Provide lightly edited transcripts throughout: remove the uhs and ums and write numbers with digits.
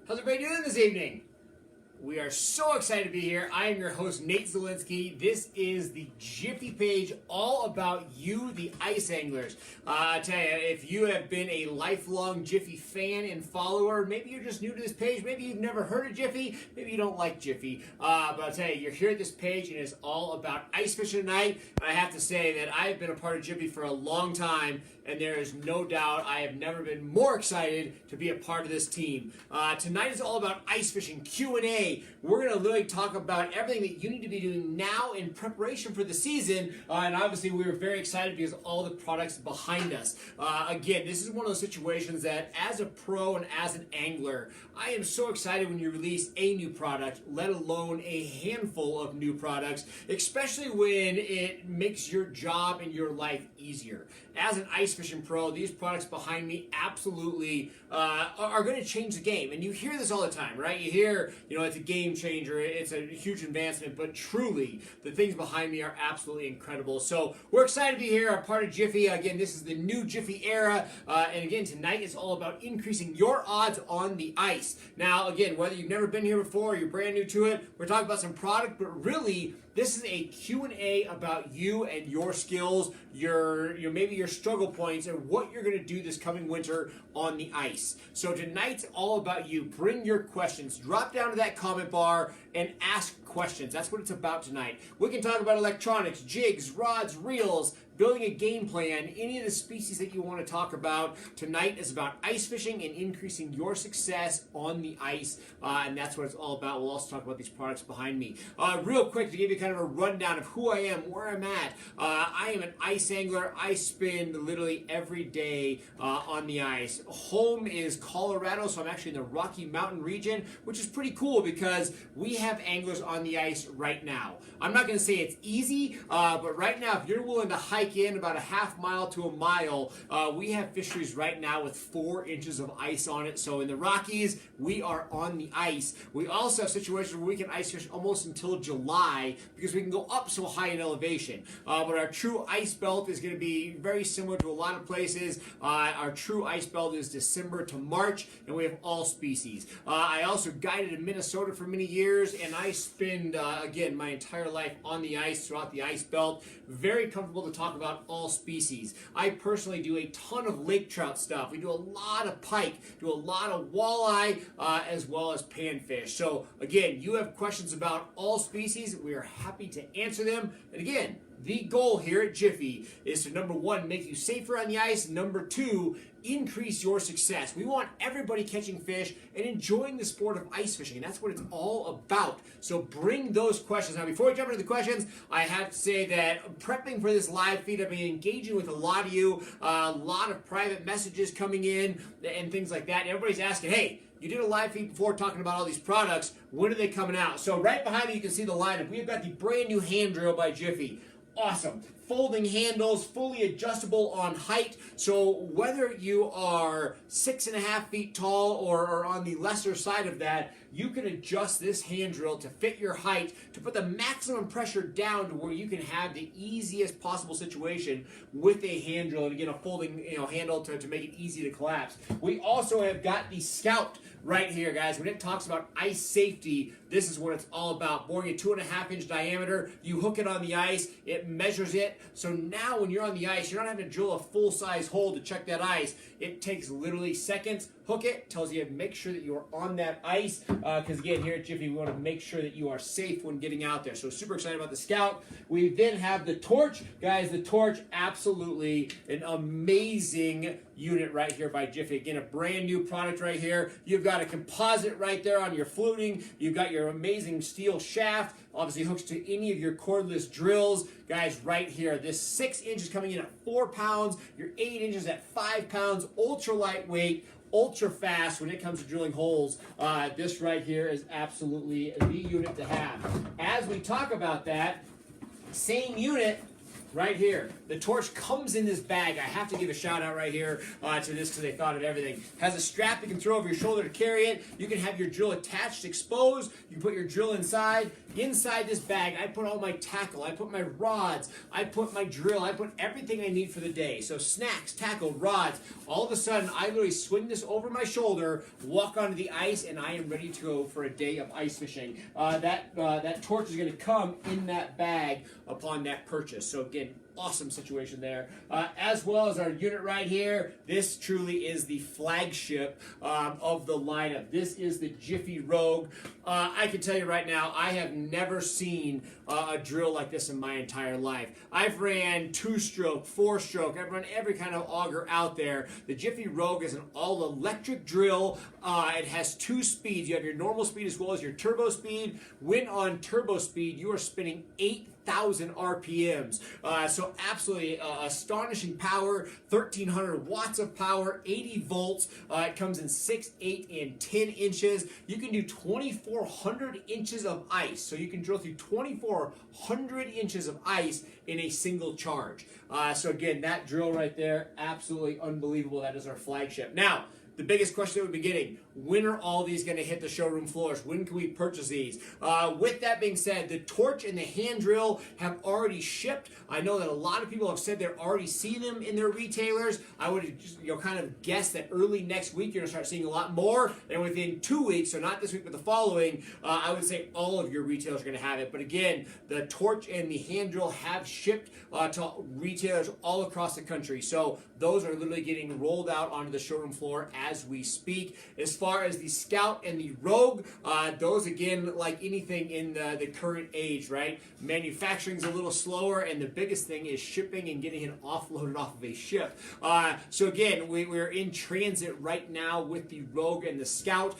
How's everybody doing this evening? We are so excited to be here. I am your host, Nate Zielinski. This is the Jiffy page all about you, the ice anglers. I tell you, if you have been a lifelong Jiffy fan and follower, maybe you're just new to this page, maybe you've never heard of Jiffy, maybe you don't like Jiffy, but I'll tell you, you're here at this page and it's all about ice fishing tonight. And I have to say that I've been a part of Jiffy for a long time, and there is no doubt I have never been more excited to be a part of this team. Tonight is all about ice fishing Q&A. We're going to literally talk about everything that you need to be doing now in preparation for the season, and obviously we were very excited because of all the products behind us. Again, this is one of those situations that as a pro and as an angler, I am so excited when you release a new product, let alone a handful of new products, especially when it makes your job and your life easier. As an ice fishing pro, these products behind me absolutely are going to change the game. And you hear this all the time, right? You hear, it's a game changer, it's a huge advancement, but truly, the things behind me are absolutely incredible. So we're excited to be here, a part of Jiffy. Again, this is the new Jiffy era. And again, tonight is all about increasing your odds on the ice. Now, again, whether you've never been here before or you're brand new to it, we're talking about some product, but really, this is a Q&A about you and your skills, maybe your struggle points, and what you're going to do this coming winter on the ice. So tonight's all about you. Bring your questions. Drop down to that comment bar and ask questions. That's what it's about tonight. We can talk about electronics, jigs, rods, reels, building a game plan, any of the species that you want to talk about. Tonight is about ice fishing and increasing your success on the ice, and that's what it's all about. We'll also talk about these products behind me. Real quick, to give you kind of a rundown of who I am, where I'm at. I am an ice angler. I spend literally every day on the ice. Home is Colorado, so I'm actually in the Rocky Mountain region, which is pretty cool because we have anglers on the ice right now. I'm not going to say it's easy, but right now, if you're willing to hike in about a half mile to a mile, we have fisheries right now with 4 inches of ice on it. So in the Rockies, we are on the ice. We also have situations where we can ice fish almost until July because we can go up so high in elevation. But our true ice belt is going to be very similar to a lot of places. Our true ice belt is December to March, and we have all species. I also guided in Minnesota for many years, and I spend, again, my entire life on the ice throughout the ice belt. Very comfortable to talk about all species. I personally do a ton of lake trout stuff. We do a lot of pike, do a lot of walleye, as well as panfish. So again, you have questions about all species. We are happy to answer them. And again, the goal here at Jiffy is to, number 1, make you safer on the ice. Number 2, increase your success. We want everybody catching fish and enjoying the sport of ice fishing, and that's what it's all about. So bring those questions. Now, before we jump into the questions, I have to say that prepping for this live feed, I've been engaging with a lot of you, a lot of private messages coming in and things like that. And everybody's asking, hey, you did a live feed before talking about all these products. When are they coming out? So right behind me, you can see the lineup. We've got the brand new hand drill by Jiffy. Awesome. Folding handles, fully adjustable on height. So whether you are 6.5 feet tall or on the lesser side of that, you can adjust this hand drill to fit your height, to put the maximum pressure down to where you can have the easiest possible situation with a hand drill, and again, a folding handle to make it easy to collapse. We also have got the Scout right here, guys. When it talks about ice safety, this is what it's all about. Boring a 2.5-inch diameter, you hook it on the ice, it measures it. So now when you're on the ice, you're not having to drill a full-size hole to check that ice. It takes literally seconds. Hook it, tells you to make sure that you are on that ice, because again, here at Jiffy, we want to make sure that you are safe when getting out there. So super excited about the Scout. We then have the Torch. Guys, the Torch, absolutely an amazing unit right here by Jiffy. Again, a brand new product right here. You've got a composite right there on your fluting. You've got your amazing steel shaft. Obviously hooks to any of your cordless drills. Guys, right here, this 6 inches coming in at 4 pounds, your 8 inches at 5 pounds, ultra lightweight, ultra fast when it comes to drilling holes. This right here is absolutely the unit to have. As we talk about that, same unit right here. The torch comes in this bag. I have to give a shout out right here to this because they thought of everything. Has a strap you can throw over your shoulder to carry it. You can have your drill attached, exposed. You can put your drill inside. Inside this bag, I put all my tackle. I put my rods. I put my drill. I put everything I need for the day. So snacks, tackle, rods. All of a sudden, I literally swing this over my shoulder, walk onto the ice, and I am ready to go for a day of ice fishing. That torch is going to come in that bag upon that purchase. So again, awesome situation there. As well as our unit right here, this truly is the flagship of the lineup. This is the Jiffy Rogue. I can tell you right now, I have never seen a drill like this in my entire life. I've ran 2-stroke, 4-stroke, I've run every kind of auger out there. The Jiffy Rogue is an all-electric drill. It has 2 speeds. You have your normal speed as well as your turbo speed. When on turbo speed, you are spinning 8,000 RPMs. So absolutely astonishing power, 1,300 watts of power, 80 volts. It comes in 6, 8, and 10 inches. You can do 2,400 inches of ice. So you can drill through 2,400 inches of ice in a single charge. So again, that drill right there, absolutely unbelievable. That is our flagship. Now, the biggest question that we'll be getting, when are all these going to hit the showroom floors? When can we purchase these? With that being said, the torch and the hand drill have already shipped. I know that a lot of people have said they're already seeing them in their retailers. I would just, kind of guess that early next week you're going to start seeing a lot more. And within 2 weeks, so not this week but the following, I would say all of your retailers are going to have it. But again, the torch and the hand drill have shipped to retailers all across the country. So those are literally getting rolled out onto the showroom floor as we speak. As far as the Scout and the Rogue, those again, like anything in the current age, right? Manufacturing's a little slower, and the biggest thing is shipping and getting it offloaded off of a ship. So again, we're in transit right now with the Rogue and the Scout.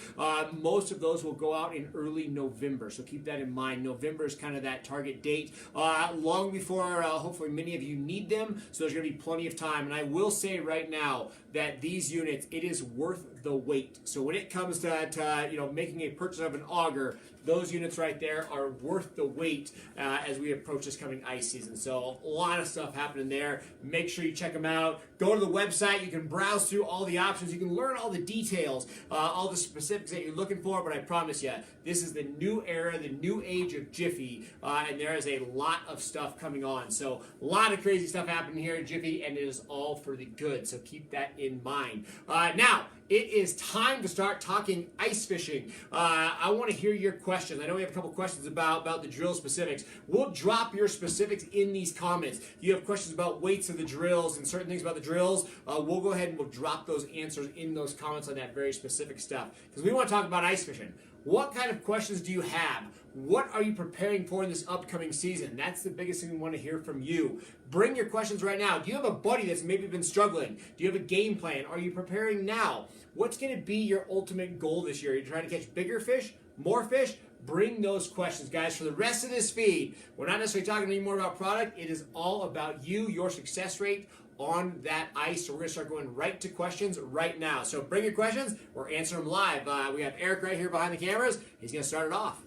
Most of those will go out in early November, so keep that in mind. November is kind of that target date. Long before, hopefully many of you need them, so there's going to be plenty of time. And I will say right now that these units, it is worth the wait. So when it comes to making a purchase of an auger, those units right there are worth the wait as we approach this coming ice season. So a lot of stuff happening there. Make sure you check them out. Go to the website. You can browse through all the options. You can learn all the details, all the specifics that you're looking for. But I promise you, this is the new era, the new age of Jiffy, and there is a lot of stuff coming on. So a lot of crazy stuff happening here at Jiffy, and it is all for the good. So keep that in mind. Now, it is time to start talking ice fishing. I want to hear your questions. I know we have a couple questions about the drill specifics. We'll drop your specifics in these comments. If you have questions about weights of the drills and certain things about the drills, we'll go ahead and we'll drop those answers in those comments on that very specific stuff. Because we want to talk about ice fishing. What kind of questions do you have? What are you preparing for in this upcoming season? That's the biggest thing we want to hear from you. Bring your questions right now. Do you have a buddy that's maybe been struggling? Do you have a game plan? Are you preparing now? What's going to be your ultimate goal this year? Are you trying to catch bigger fish, more fish? Bring those questions, guys. For the rest of this feed, we're not necessarily talking anymore about product. It is all about you, your success rate on that ice. So we're going to start going right to questions right now. So bring your questions. We're answering them live. We have Eric right here behind the cameras. He's going to start it off.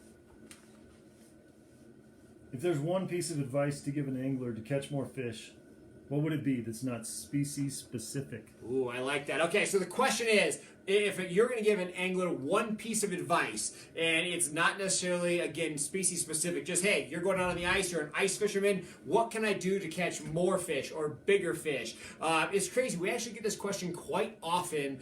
If there's one piece of advice to give an angler to catch more fish, what would it be that's not species specific? Ooh, I like that. Okay, so the question is, if you're going to give an angler one piece of advice, and it's not necessarily, again, species specific, just, hey, you're going out on the ice, you're an ice fisherman, what can I do to catch more fish or bigger fish? It's crazy. We actually get this question quite often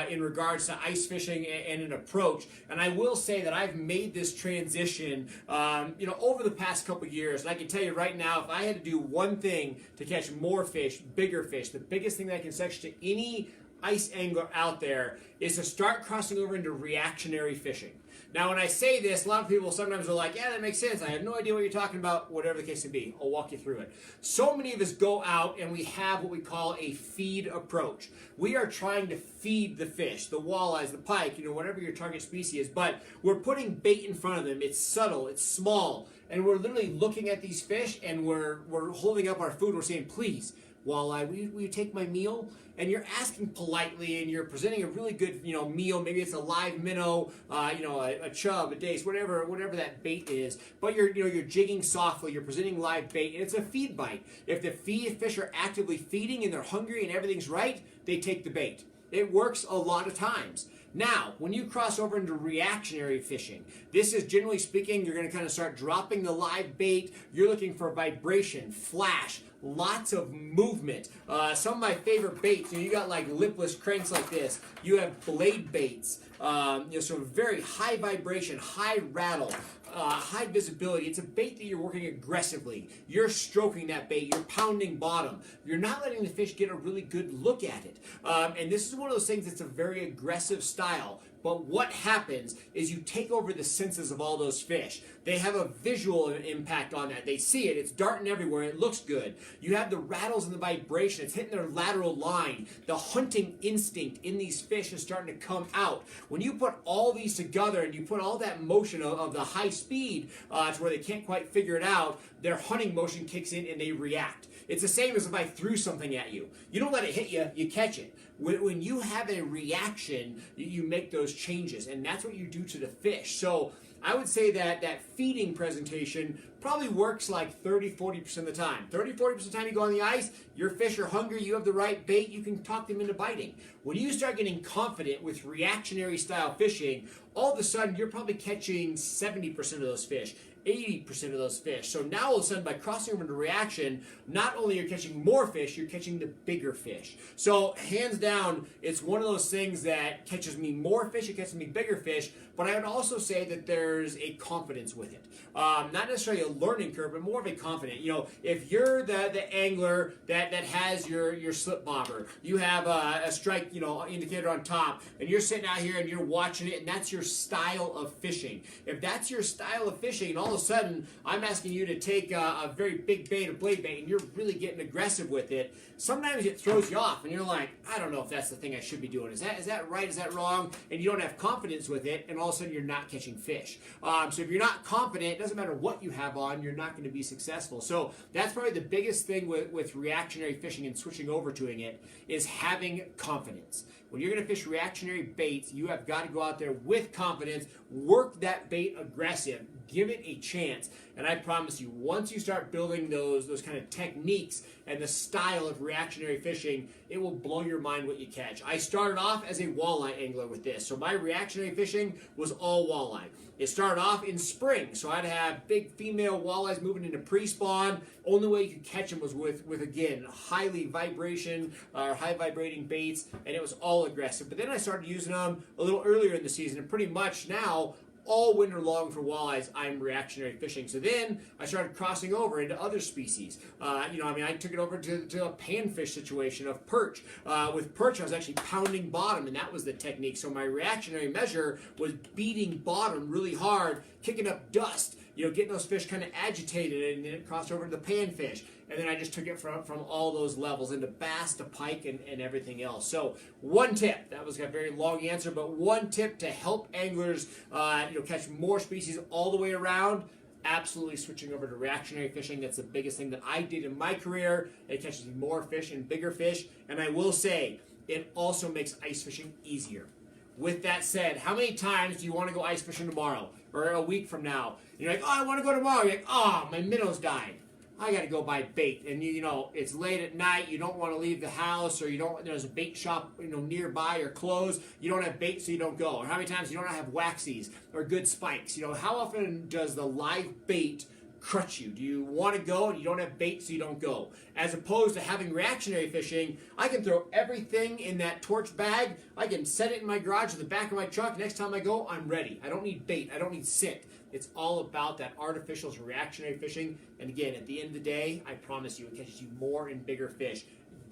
in regards to ice fishing and an approach, and I will say that I've made this transition, over the past couple years, and I can tell you right now, if I had to do one thing to catch more fish, bigger fish, the biggest thing that I can suggest to any ice angler out there is to start crossing over into reactionary fishing. Now, when I say this, a lot of people sometimes are like, yeah, that makes sense. I have no idea what you're talking about, whatever the case may be. I'll walk you through it. So many of us go out and we have what we call a feed approach. We are trying to feed the fish, the walleyes, the pike, whatever your target species is, but we're putting bait in front of them. It's subtle, it's small, and we're literally looking at these fish and we're holding up our food. We're saying, please, walleye, will you take my meal? And you're asking politely, and you're presenting a really good, meal. Maybe it's a live minnow, a chub, a dace, whatever that bait is. But you're jigging softly. You're presenting live bait, and it's a feed bite. If the fish are actively feeding and they're hungry and everything's right, they take the bait. It works a lot of times. Now, when you cross over into reactionary fishing, this is generally speaking, you're going to kind of start dropping the live bait. You're looking for vibration, flash, lots of movement. Some of my favorite baits, you got like lipless cranks like this. You have blade baits, so very high vibration, high rattle. High visibility. It's a bait that you're working aggressively. You're stroking that bait. You're pounding bottom. You're not letting the fish get a really good look at it. And this is one of those things that's a very aggressive style. But what happens is you take over the senses of all those fish. They have a visual impact on that. They see it. It's darting everywhere. It looks good. You have the rattles and the vibration. It's hitting their lateral line. The hunting instinct in these fish is starting to come out. When you put all these together and you put all that motion of the high speed to where they can't quite figure it out, their hunting motion kicks in and they react. It's the same as if I threw something at you. You don't let it hit you, you catch it. When you have a reaction, you make those changes, and that's what you do to the fish. So I would say that feeding presentation probably works like 30-40% of the time. 30-40% of the time you go on the ice, your fish are hungry, you have the right bait, you can talk them into biting. When you start getting confident with reactionary style fishing, all of a sudden you're probably catching 70% of those fish. 80% of those fish. So now all of a sudden by crossing over into reaction, not only are you catching more fish, you're catching the bigger fish. So hands down, it's one of those things that catches me more fish, it catches me bigger fish, but I would also say that there's a confidence with it. Not necessarily a learning curve, but more of a confidence. If you're the angler that has your slip bobber, you have a strike, indicator on top, and you're sitting out here and you're watching it, and that's your style of fishing. If that's your style of fishing, and all of a sudden I'm asking you to take a very big bait, a blade bait, and you're really getting aggressive with it, sometimes it throws you off, and you're like, I don't know if that's the thing I should be doing. Is that right? Is that wrong? And you don't have confidence with it, and all of a sudden you're not catching fish. So if you're not confident, it doesn't matter what you have on, you're not going to be successful. So that's probably the biggest thing with reactionary fishing and switching over to it is having confidence. When you're going to fish reactionary baits, you have got to go out there with confidence, work that bait aggressive, give it a chance, and I promise you, once you start building those kind of techniques and the style of reactionary fishing, it will blow your mind what you catch. I started off as a walleye angler with this, so my reactionary fishing was all walleye. It started off in spring, so I'd have big female walleyes moving into pre-spawn. Only way you could catch them was with again, high vibrating baits, and it was all aggressive. But then I started using them a little earlier in the season, and pretty much now, all winter long for walleyes, I'm reactionary fishing. So then I started crossing over into other species. I took it over to a panfish situation of perch. With perch, I was actually pounding bottom, and that was the technique. So my reactionary measure was beating bottom really hard, kicking up dust, getting those fish kind of agitated, and then it crossed over to the panfish. And then I just took it from all those levels into bass to pike and everything else. So one tip, that was a very long answer, but one tip to help anglers catch more species all the way around, absolutely switching over to reactionary fishing. That's the biggest thing that I did in my career. It catches me more fish and bigger fish. And I will say, it also makes ice fishing easier. With that said, how many times do you want to go ice fishing tomorrow or a week from now? And you're like, oh, I want to go tomorrow. You're like, oh, my minnow's died. I got to go buy bait, and it's late at night. You don't want to leave the house, or there's a bait shop nearby or closed. You don't have bait, so you don't go. Or how many times you don't have waxies or good spikes? How often does the live bait crutch you? Do you want to go and you don't have bait, so you don't go? As opposed to having reactionary fishing, I can throw everything in that torch bag. I can set it in my garage in the back of my truck. Next time I go, I'm ready. I don't need bait. I don't need scent. It's all about that artificial reactionary fishing. And again, at the end of the day, I promise you, it catches you more and bigger fish.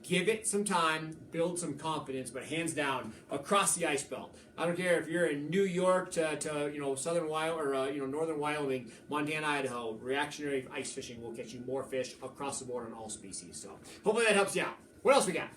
Give it some time, build some confidence, but hands down, across the ice belt. I don't care if you're in New York to southern Wyoming or northern Wyoming, Montana, Idaho. Reactionary ice fishing will catch you more fish across the board on all species. So hopefully that helps you out. What else we got?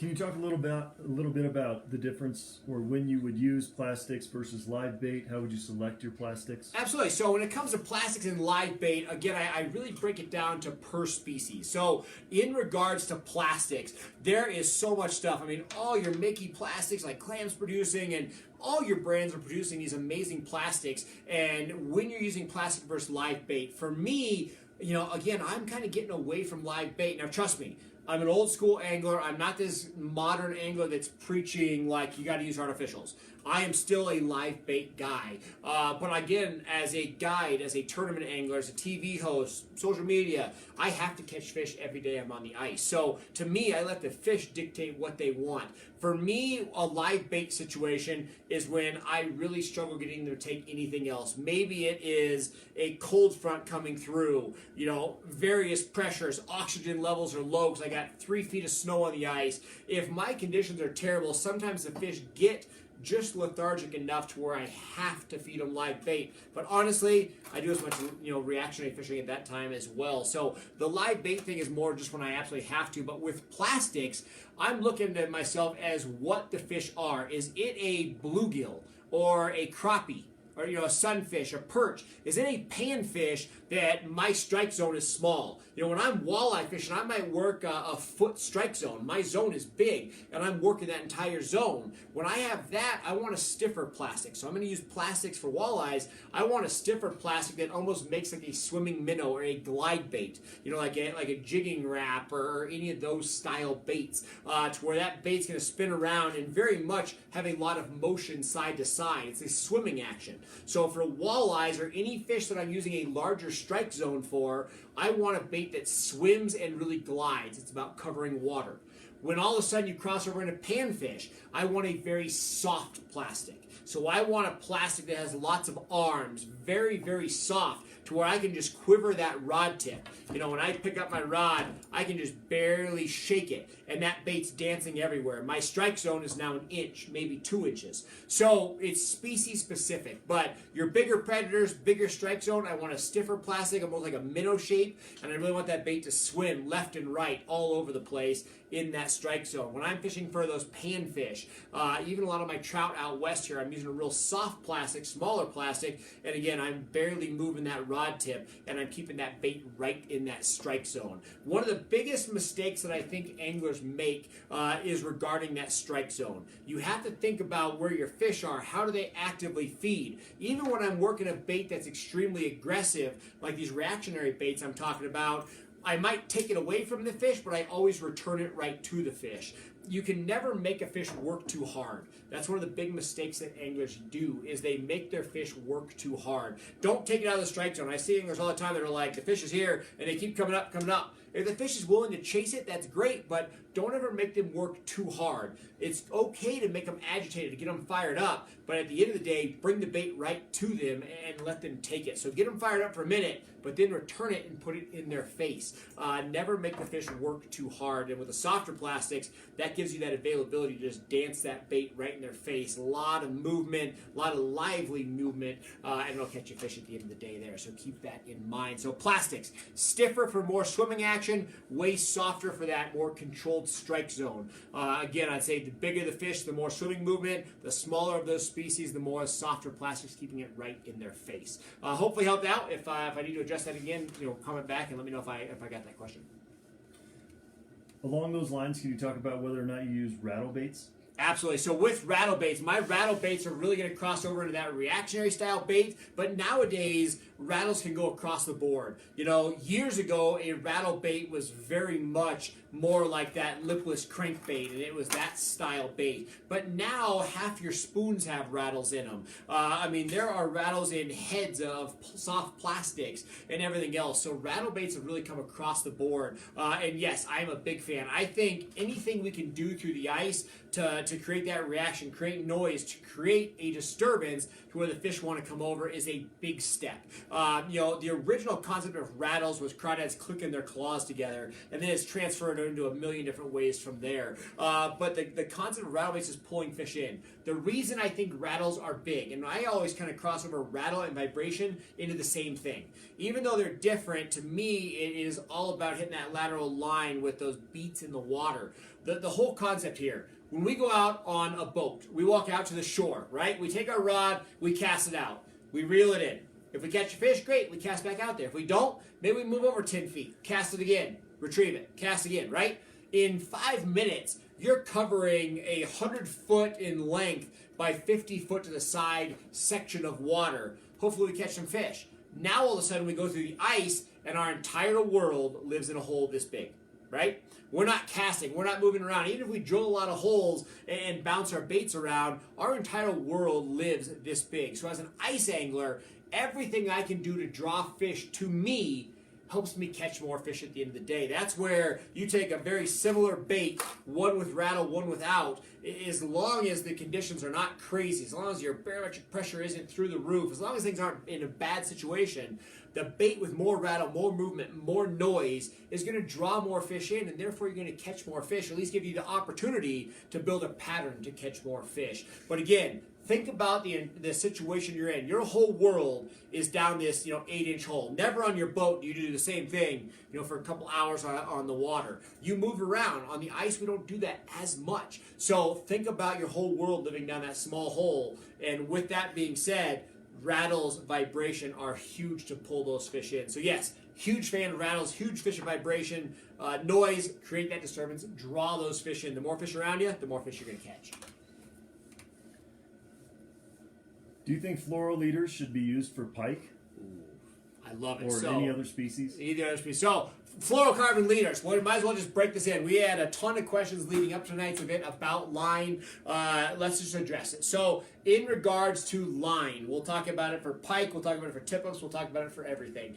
Can you talk a little bit about the difference, or when you would use plastics versus live bait? How would you select your plastics? Absolutely. So when it comes to plastics and live bait, again, I really break it down to per species. So in regards to plastics, there is so much stuff. I mean, all your Mickey plastics, like Clam's producing, and all your brands are producing these amazing plastics. And when you're using plastic versus live bait, for me, again, I'm kind of getting away from live bait. Now, trust me, I'm an old school angler. I'm not this modern angler that's preaching like you got to use artificials. I am still a live bait guy. But again, as a guide, as a tournament angler, as a TV host, social media, I have to catch fish every day I'm on the ice. So to me, I let the fish dictate what they want. For me, a live bait situation is when I really struggle getting them to take anything else. Maybe it is a cold front coming through, various pressures, oxygen levels are low because I got 3 feet of snow on the ice. If my conditions are terrible, sometimes the fish get just lethargic enough to where I have to feed them live bait. But honestly, I do as much reactionary fishing at that time as well. So the live bait thing is more just when I absolutely have to. But with plastics, I'm looking at myself as what the fish are. Is it a bluegill or a crappie? Or a sunfish, a perch? Is it a panfish that my strike zone is small? When I'm walleye fishing, I might work a foot strike zone. My zone is big, and I'm working that entire zone. When I have that, I want a stiffer plastic. So I'm going to use plastics for walleyes. I want a stiffer plastic that almost makes like a swimming minnow or a glide bait. Like a jigging wrap or any of those style baits, to where that bait's going to spin around and very much have a lot of motion side to side. It's a swimming action. So for walleyes or any fish that I'm using a larger strike zone for, I want a bait that swims and really glides. It's about covering water. When all of a sudden you cross over into panfish, I want a very soft plastic. So I want a plastic that has lots of arms, very, very soft, to where I can just quiver that rod tip. When I pick up my rod, I can just barely shake it, and that bait's dancing everywhere. My strike zone is now 1 inch, maybe 2 inches. So it's species specific, but your bigger predators, bigger strike zone, I want a stiffer plastic, almost like a minnow shape, and I really want that bait to swim left and right all over the place in that strike zone. When I'm fishing for those panfish, even a lot of my trout out west here, I'm using a real soft plastic, smaller plastic, and again, I'm barely moving that rod tip, and I'm keeping that bait right in that strike zone. One of the biggest mistakes that I think anglers make is regarding that strike zone. You have to think about where your fish are. How do they actively feed? Even when I'm working a bait that's extremely aggressive, like these reactionary baits I'm talking about, I might take it away from the fish, but I always return it right to the fish. You can never make a fish work too hard. That's one of the big mistakes that anglers do, is they make their fish work too hard. Don't take it out of the strike zone. I see anglers all the time that are like, the fish is here, and they keep coming up, coming up. If the fish is willing to chase it, that's great, but don't ever make them work too hard. It's okay to make them agitated, to get them fired up, but at the end of the day, bring the bait right to them and let them take it. So get them fired up for a minute, but then return it and put it in their face. Never make the fish work too hard. And with the softer plastics, that gives you that availability to just dance that bait right in their face. A lot of movement, a lot of lively movement, and it'll catch your fish at the end of the day there. So keep that in mind. So plastics, stiffer for more swimming action, way softer for that more controlled strike zone. Again, I'd say the bigger the fish, the more swimming movement. The smaller of those species, the more softer plastics, keeping it right in their face. Hopefully helped out. If I need to address that again, comment back and let me know if I got that question. Along those lines, can you talk about whether or not you use rattle baits? Absolutely. So with rattle baits, my rattle baits are really going to cross over into that reactionary style bait, but nowadays rattles can go across the board. Years ago, a rattle bait was very much more like that lipless crankbait, and it was that style bait. But now half your spoons have rattles in them. There are rattles in heads of soft plastics and everything else. So rattle baits have really come across the board. And yes, I'm a big fan. I think anything we can do through the ice to create that reaction, create noise, to create a disturbance to where the fish want to come over is a big step. The original concept of rattles was crawdads clicking their claws together, and then it's transferred into a million different ways from there. But the concept of rattle baits is pulling fish in. The reason I think rattles are big, and I always kind of cross over rattle and vibration into the same thing. Even though they're different, to me, it is all about hitting that lateral line with those beats in the water. the whole concept here, when we go out on a boat, we walk out to the shore, right? We take our rod, we cast it out, we reel it in. If we catch a fish, great, we cast back out there. If we don't, maybe we move over 10 feet, cast it again, retrieve it, cast again, right? In 5 minutes, you're covering a 100-foot in length by 50-foot to the side section of water. Hopefully we catch some fish. Now all of a sudden we go through the ice and our entire world lives in a hole this big, right? We're not casting, we're not moving around. Even if we drill a lot of holes and bounce our baits around, our entire world lives this big. So as an ice angler, everything I can do to draw fish to me helps me catch more fish at the end of the day. That's where you take a very similar bait, one with rattle, one without, as long as the conditions are not crazy, as long as your barometric pressure isn't through the roof, as long as things aren't in a bad situation, the bait with more rattle, more movement, more noise is going to draw more fish in, and therefore you're going to catch more fish, or at least give you the opportunity to build a pattern to catch more fish. But again, think about the situation you're in. Your whole world is down this 8-inch hole. Never on your boat do you do the same thing for a couple hours on the water. You move around. On the ice, we don't do that as much. So think about your whole world living down that small hole. And with that being said, rattles, vibration are huge to pull those fish in. So yes, huge fan of rattles, huge fish of vibration, noise, create that disturbance, draw those fish in. The more fish around you, the more fish you're going to catch. Do you think fluoroleaders should be used for pike? Ooh, I love it. Or any other species? Any other species. So, fluorocarbon leaders. Well, we might as well just break this in. We had a ton of questions leading up to tonight's event about line. Let's just address it. So, in regards to line, we'll talk about it for pike, we'll talk about it for tip-ups, we'll talk about it for everything.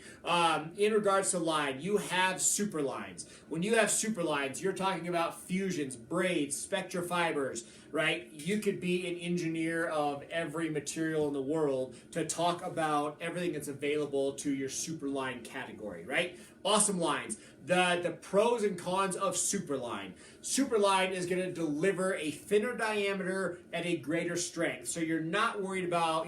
In regards to line, you have super lines. When you have super lines, you're talking about fusions, braids, spectra fibers, right? You could be an engineer of every material in the world to talk about everything that's available to your super line category, right? Awesome lines. The pros and cons of Superline. Superline is going to deliver a thinner diameter at a greater strength. So you're not worried about,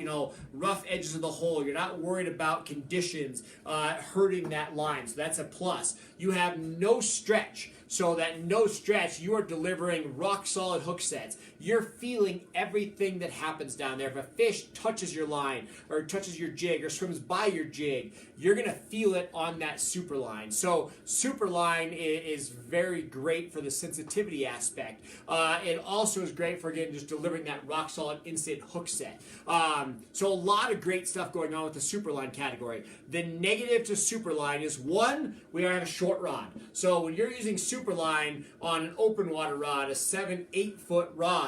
rough edges of the hole. You're not worried about conditions hurting that line. So that's a plus. You have no stretch. So that no stretch, you are delivering rock solid hook sets. You're feeling everything that happens down there. If a fish touches your line or touches your jig or swims by your jig, you're going to feel it on that Superline. So Superline is very great for the sensitivity aspect. It also is great for, again, just delivering that rock solid instant hook set. So a lot of great stuff going on with the Superline category. The negative to Superline is, one, we have a short rod. So when you're using Superline on an open water rod, a 7-8 foot rod,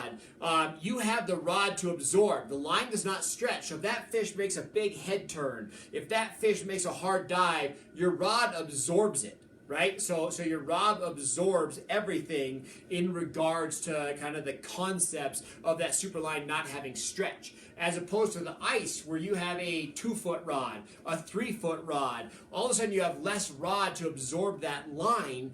you have the rod to absorb. The line does not stretch. So if that fish makes a big head turn, if that fish makes a hard dive, your rod absorbs it. Right? So your rod absorbs everything in regards to kind of the concepts of that Superline not having stretch. As opposed to the ice where you have a 2-foot rod, a 3-foot rod, all of a sudden you have less rod to absorb that line.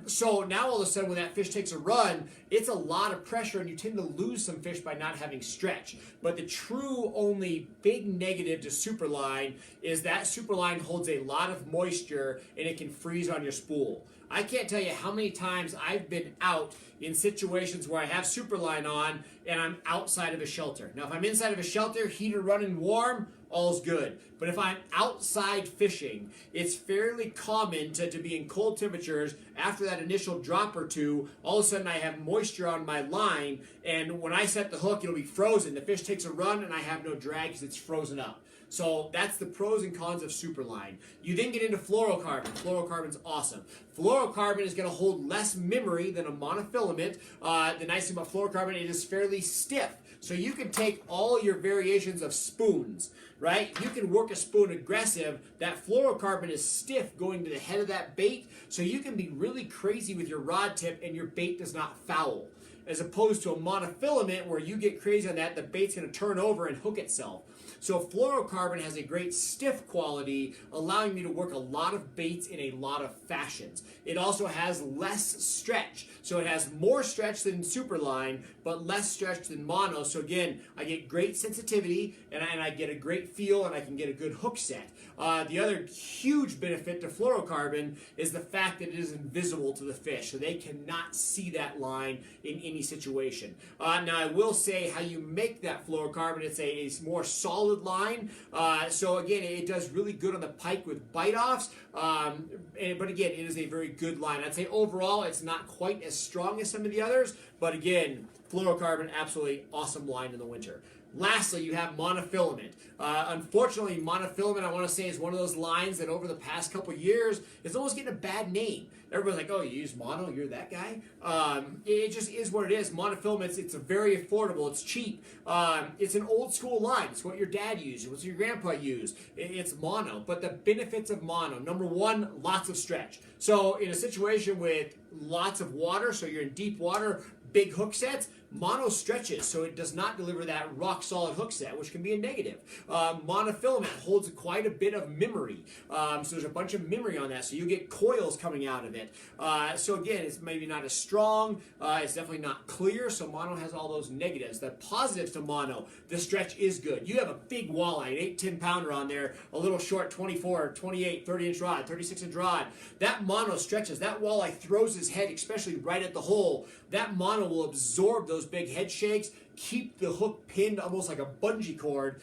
So now all of a sudden when that fish takes a run, it's a lot of pressure and you tend to lose some fish by not having stretch. But the true only big negative to Superline is that Superline holds a lot of moisture and it can freeze on your spool. I can't tell you how many times I've been out in situations where I have Superline on and I'm outside of a shelter. Now, if I'm inside of a shelter, heater running warm, all's good. But if I'm outside fishing, it's fairly common to be in cold temperatures. After that initial drop or two, all of a sudden I have moisture on my line, and when I set the hook, it'll be frozen. The fish takes a run, and I have no drag because it's frozen up. So that's the pros and cons of Superline. You then get into fluorocarbon. Fluorocarbon's awesome. Fluorocarbon is going to hold less memory than a monofilament. The nice thing about fluorocarbon, it is fairly stiff. So you can take all your variations of spoons, right? You can work a spoon aggressive. That fluorocarbon is stiff going to the head of that bait, so you can be really crazy with your rod tip and your bait does not foul. As opposed to a monofilament where you get crazy on that, the bait's going to turn over and hook itself. So fluorocarbon has a great stiff quality, allowing me to work a lot of baits in a lot of fashions. It also has less stretch. So it has more stretch than Superline, but less stretch than mono. So again, I get great sensitivity, and I get a great feel, and I can get a good hook set. The other huge benefit to fluorocarbon is the fact that it is invisible to the fish, so they cannot see that line in any situation. Now, I will say how you make that fluorocarbon. It's a more solid line, so again, it does really good on the pike with bite-offs, but again, it is a very good line. I'd say overall, it's not quite as strong as some of the others, but again, fluorocarbon, absolutely awesome line in the winter. Lastly, you have monofilament. Unfortunately, monofilament, I want to say, is one of those lines that over the past couple years is almost getting a bad name. Everybody's like, oh, you use mono, you're that guy? It just is what it is. Monofilament, it's very affordable, it's cheap. It's an old school line. It's what your dad used, it's what your grandpa used. It's mono. But the benefits of mono, number one, lots of stretch. So in a situation with lots of water, so you're in deep water, big hook sets, mono stretches, so it does not deliver that rock solid hook set, which can be a negative. Monofilament holds quite a bit of memory, so there's a bunch of memory on that, so you get coils coming out of it. So again, it's maybe not as strong, it's definitely not clear, so mono has all those negatives. The positives to mono, the stretch is good. You have a big walleye, an 8-10 pounder on there, a little short 24, 28, 30-inch rod, 36-inch rod. That mono stretches. That walleye throws his head, especially right at the hole. That mono will absorb those big head shakes, keep the hook pinned almost like a bungee cord,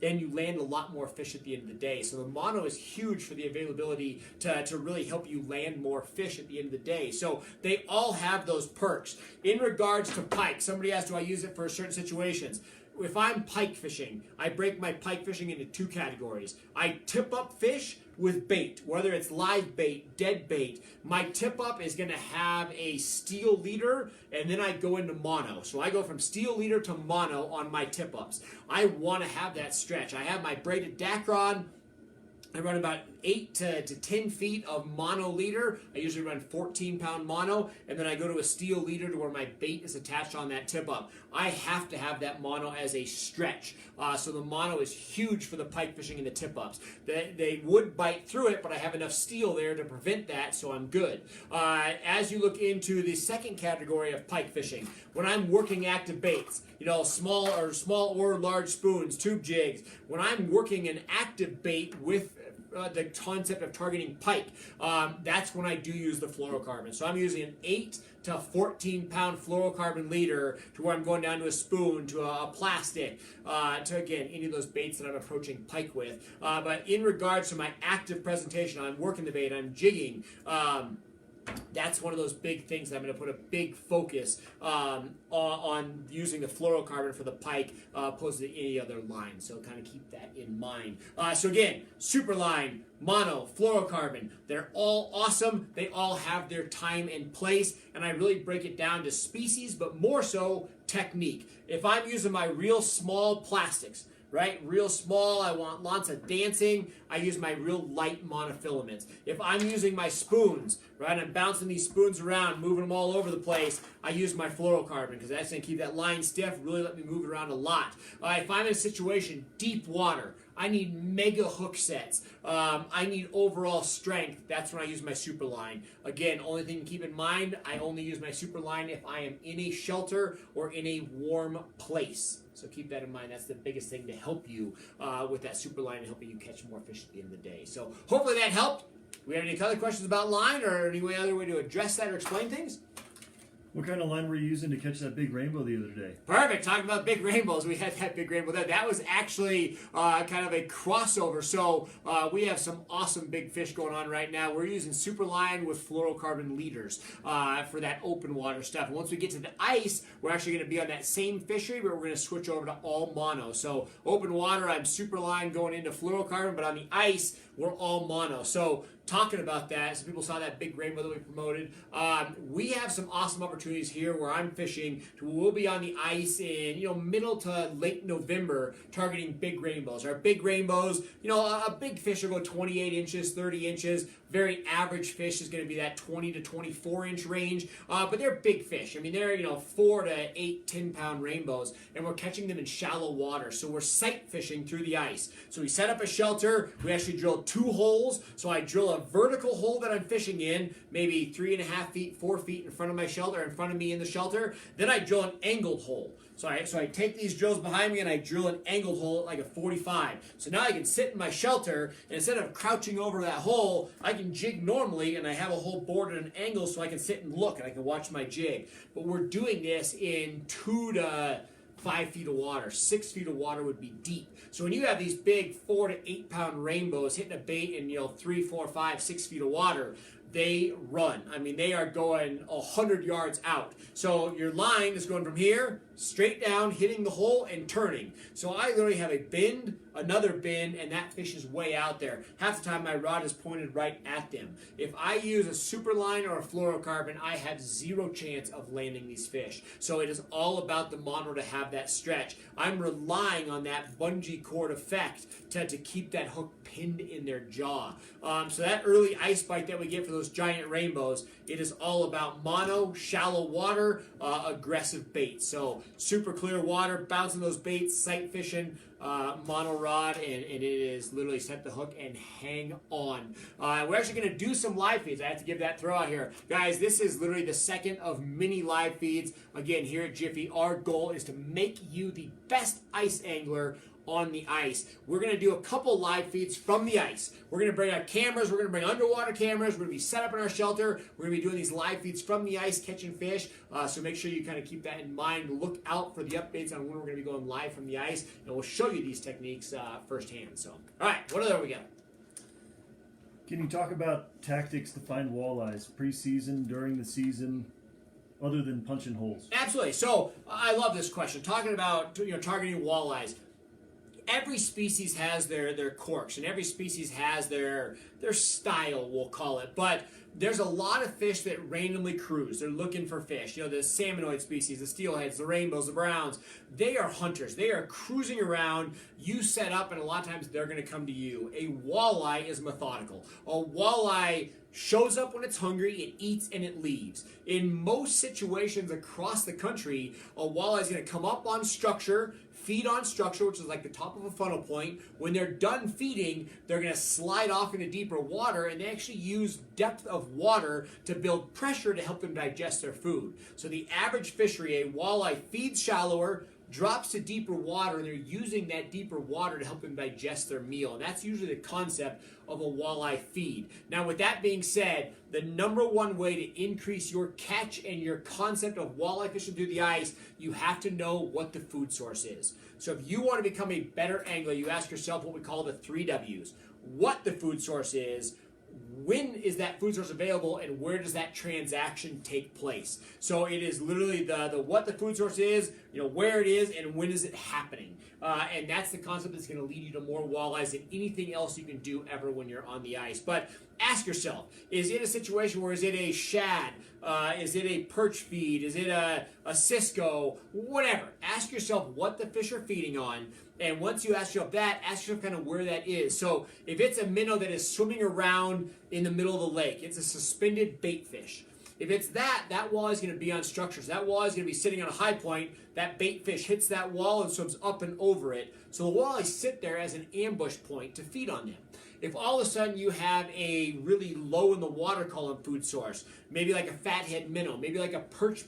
and you land a lot more fish at the end of the day. So the mono is huge for the availability to really help you land more fish at the end of the day. So they all have those perks. In regards to pike, somebody asked, do I use it for certain situations? If I'm pike fishing, I break my pike fishing into two categories. I tip up fish with bait, whether it's live bait, dead bait. My tip up is going to have a steel leader, and then I go into mono. So I go from steel leader to mono on my tip ups. I want to have that stretch. I have my braided Dacron. I run about 8 to 10 feet of mono leader. I usually run 14-pound mono, and then I go to a steel leader to where my bait is attached on that tip-up. I have to have that mono as a stretch. So the mono is huge for the pike fishing and the tip-ups. They would bite through it, but I have enough steel there to prevent that, so I'm good. As you look into the second category of pike fishing, when I'm working active baits, small or large spoons, tube jigs, when I'm working an active bait with the concept of targeting pike, that's when I do use the fluorocarbon. So I'm using an 8 to 14-pound fluorocarbon leader to where I'm going down to a spoon, to a plastic, to, again, any of those baits that I'm approaching pike with. But in regards to my active presentation, I'm working the bait, I'm jigging, that's one of those big things that I'm going to put a big focus on using the fluorocarbon for the pike opposed to any other line. So kind of keep that in mind. So again, super line, mono, fluorocarbon, they're all awesome. They all have their time and place, and I really break it down to species, but more so technique. If I'm using my real small plastics, right? Real small, I want lots of dancing, I use my real light monofilaments. If I'm using my spoons, right, I'm bouncing these spoons around, moving them all over the place, I use my fluorocarbon because that's going to keep that line stiff, really let me move it around a lot. If I'm in a situation, deep water, I need mega hook sets. I need overall strength. That's when I use my super line. Again, only thing to keep in mind, I only use my super line if I am in a shelter or in a warm place. So keep that in mind. That's the biggest thing to help you with that super line and helping you catch more fish at the end of the day. So hopefully that helped. Do we have any other questions about line or any other way to address that or explain things? What kind of line were you using to catch that big rainbow the other day? Perfect. Talking about big rainbows, we had that big rainbow there. That was actually kind of a crossover. So we have some awesome big fish going on right now. We're using super line with fluorocarbon leaders for that open water stuff. And once we get to the ice, we're actually going to be on that same fishery, but we're going to switch over to all mono. So open water, I'm super line going into fluorocarbon, but on the ice, we're all mono. So talking about that, some people saw that big rainbow that we promoted. We have some awesome opportunities here where I'm fishing. We'll be on the ice in middle to late November targeting big rainbows. Our big rainbows, a big fish will go 28 inches, 30 inches. Very average fish is going to be that 20 to 24 inch range, but they're big fish. I mean, they're 4 to 8, 10-pound rainbows, and we're catching them in shallow water. So we're sight fishing through the ice. So we set up a shelter. We actually drill two holes. So I drill a vertical hole that I'm fishing in, maybe 3.5 feet, 4 feet in front of my shelter, in front of me in the shelter. Then I drill an angled hole. So I take these drills behind me and I drill an angled hole at like a 45. So now I can sit in my shelter, and instead of crouching over that hole, I can jig normally, and I have a whole board at an angle so I can sit and look and I can watch my jig. But we're doing this in 2 to 5 feet of water. 6 feet of water would be deep. So when you have these big 4 to 8 pound rainbows hitting a bait in 3, 4, 5, 6 feet of water, they run. I mean, they are going 100 yards out. So your line is going from here straight down, hitting the hole and turning. So I literally have a bend, another bend, and that fish is way out there. Half the time my rod is pointed right at them. If I use a super line or a fluorocarbon, I have zero chance of landing these fish. So it is all about the mono to have that stretch. I'm relying on that bungee cord effect to keep that hook pinned in their jaw. So that early ice bite that we get for those giant rainbows, it is all about mono, shallow water, aggressive bait. So super clear water, bouncing those baits, sight fishing, mono rod, and it is literally set the hook and hang on. We're actually going to do some live feeds. I have to give that throw out here. Guys, this is literally the second of many live feeds. Again, here at Jiffy, our goal is to make you the best ice angler on the ice. We're going to do a couple live feeds from the ice. We're going to bring our cameras. We're going to bring underwater cameras. We're going to be set up in our shelter. We're going to be doing these live feeds from the ice, catching fish. So make sure you kind of keep that in mind. Look out for the updates on when we're going to be going live from the ice, and we'll show you these techniques firsthand. So, all right, what other we got? Can you talk about tactics to find walleyes preseason, during the season, other than punching holes? Absolutely. So I love this question. Talking about targeting walleyes. Every species has their quirks, and every species has their style, we'll call it. But there's a lot of fish that randomly cruise. They're looking for fish. The salmonoid species, the steelheads, the rainbows, the browns. They are hunters. They are cruising around. You set up, and a lot of times they're going to come to you. A walleye is methodical. A walleye shows up when it's hungry, it eats, and it leaves. In most situations across the country, a walleye is going to come up on structure, feed on structure, which is like the top of a funnel point. When they're done feeding, they're going to slide off into deeper water, and they actually use depth of water to build pressure to help them digest their food. So the average fishery, a walleye feeds shallower, drops to deeper water, and they're using that deeper water to help them digest their meal. And that's usually the concept of a walleye feed. Now, with that being said, the number one way to increase your catch and your concept of walleye fishing through the ice, you have to know what the food source is. So if you want to become a better angler, you ask yourself what we call the 3 W's. What the food source is, when is that food source available, and where does that transaction take place? So it is literally the what the food source is, where it is, and when is it happening. And that's the concept that's going to lead you to more walleyes than anything else you can do ever when you're on the ice. But ask yourself, is it a situation where is it a shad? Is it a perch feed? Is it a Cisco? Whatever. Ask yourself what the fish are feeding on. And once you ask yourself that, ask yourself kind of where that is. So if it's a minnow that is swimming around in the middle of the lake, it's a suspended bait fish. If it's that walleye is going to be on structures. That walleye is going to be sitting on a high point. That bait fish hits that wall and swims up and over it. So the walleyes sit there as an ambush point to feed on them. If all of a sudden you have a really low in the water column food source, maybe like a fathead minnow, maybe like a perch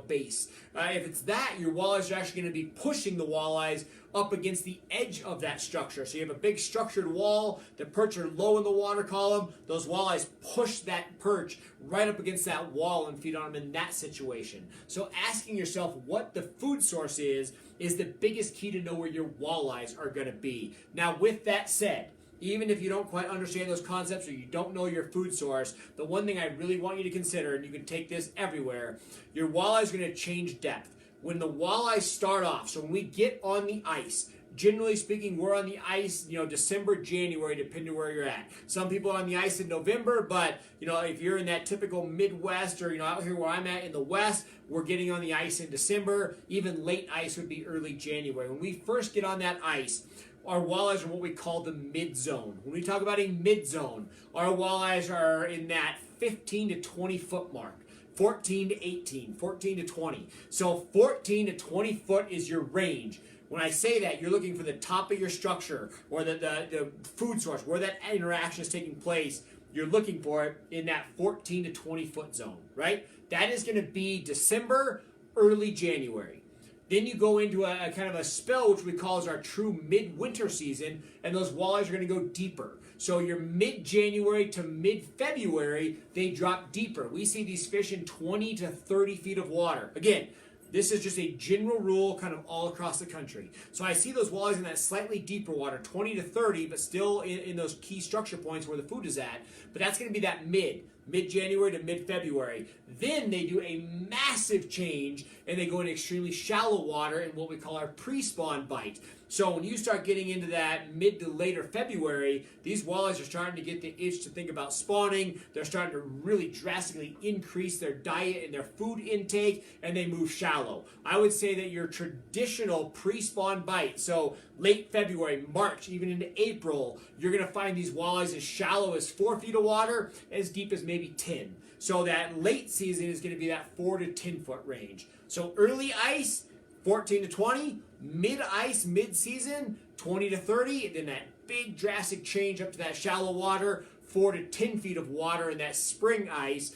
base, if it's that, your walleyes are actually going to be pushing the walleyes up against the edge of that structure. So you have a big structured wall, the perch are low in the water column, those walleyes push that perch right up against that wall and feed on them in that situation. So asking yourself what the food source is the biggest key to know where your walleyes are going to be. Now, with that said, even if you don't quite understand those concepts or you don't know your food source, the one thing I really want you to consider, and you can take this everywhere, your walleye is going to change depth. When the walleyes start off, so when we get on the ice, generally speaking, we're on the ice, December, January, depending where you're at. Some people are on the ice in November, but, if you're in that typical Midwest or, out here where I'm at in the West, we're getting on the ice in December. Even late ice would be early January. When we first get on that ice, our walleyes are what we call the mid-zone. When we talk about a mid-zone, our walleyes are in that 15 to 20 foot mark. 14 to 18, 14 to 20. So 14 to 20 foot is your range. When I say that, you're looking for the top of your structure or the food source, where that interaction is taking place. You're looking for it in that 14 to 20 foot zone, right? That is going to be December, early January. Then you go into a kind of a spell, which we call as our true midwinter season, and those walleyes are going to go deeper. So your mid-January to mid-February, they drop deeper. We see these fish in 20 to 30 feet of water. Again, this is just a general rule kind of all across the country. So I see those walleyes in that slightly deeper water, 20 to 30, but still in those key structure points where the food is at. But that's going to be that mid-January to mid-February. Then they do a massive change, and they go into extremely shallow water in what we call our pre-spawn bite. So when you start getting into that mid to later February, these walleyes are starting to get the itch to think about spawning. They're starting to really drastically increase their diet and their food intake, and they move shallow. I would say that your traditional pre-spawn bite, so late February, March, even into April, you're going to find these walleyes as shallow as 4 feet of water, as deep as maybe 10. So that late season is going to be that 4 to 10 foot range. So early ice, 14 to 20, mid-ice, mid-season, 20 to 30, and then that big drastic change up to that shallow water, 4 to 10 feet of water in that spring ice,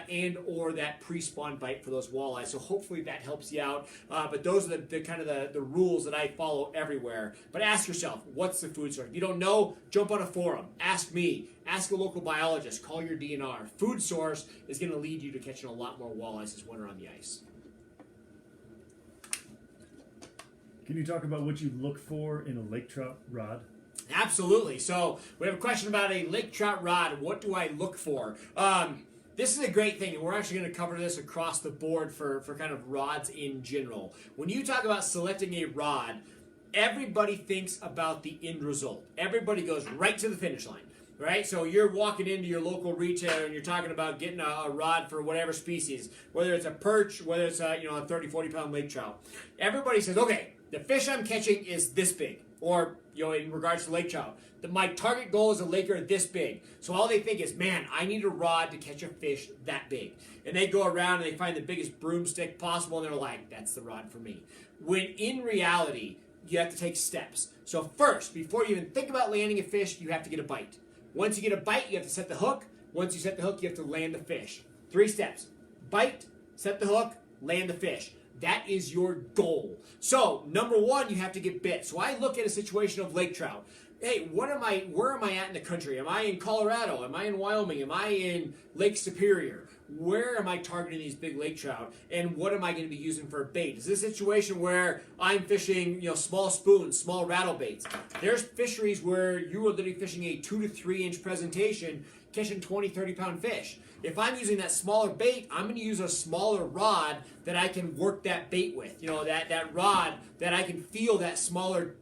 and or that pre-spawn bite for those walleyes. So hopefully that helps you out. But those are the kind of the rules that I follow everywhere. But ask yourself, what's the food source? If you don't know, jump on a forum. Ask me. Ask a local biologist. Call your DNR. Food source is going to lead you to catching a lot more walleyes this winter on the ice. Can you talk about what you look for in a lake trout rod? Absolutely. So we have a question about a lake trout rod. What do I look for? This is a great thing, and we're actually going to cover this across the board for kind of rods in general. When you talk about selecting a rod, everybody thinks about the end result. Everybody goes right to the finish line. Right? So you're walking into your local retailer and you're talking about getting a rod for whatever species, whether it's a perch, whether it's a 30, 40 pound lake trout. Everybody says, okay, the fish I'm catching is this big, or in regards to lake trout, my target goal is a laker this big. So all they think is, man, I need a rod to catch a fish that big. And they go around and they find the biggest broomstick possible, and they're like, that's the rod for me. When in reality, you have to take steps. So first, before you even think about landing a fish, you have to get a bite. Once you get a bite, you have to set the hook. Once you set the hook, you have to land the fish. 3 steps. Bite, set the hook, land the fish. That is your goal. So, number 1, you have to get bit. So I look at a situation of lake trout. Hey, where am I at in the country? Am I in Colorado? Am I in Wyoming? Am I in Lake Superior? Where am I targeting these big lake trout? And what am I going to be using for a bait? Is this a situation where I'm fishing, small spoons, small rattle baits? There's fisheries where you are literally fishing a 2 to 3 inch presentation, catching 20, 30 pound fish. If I'm using that smaller bait, I'm going to use a smaller rod that I can work that bait with. That rod that I can feel that smaller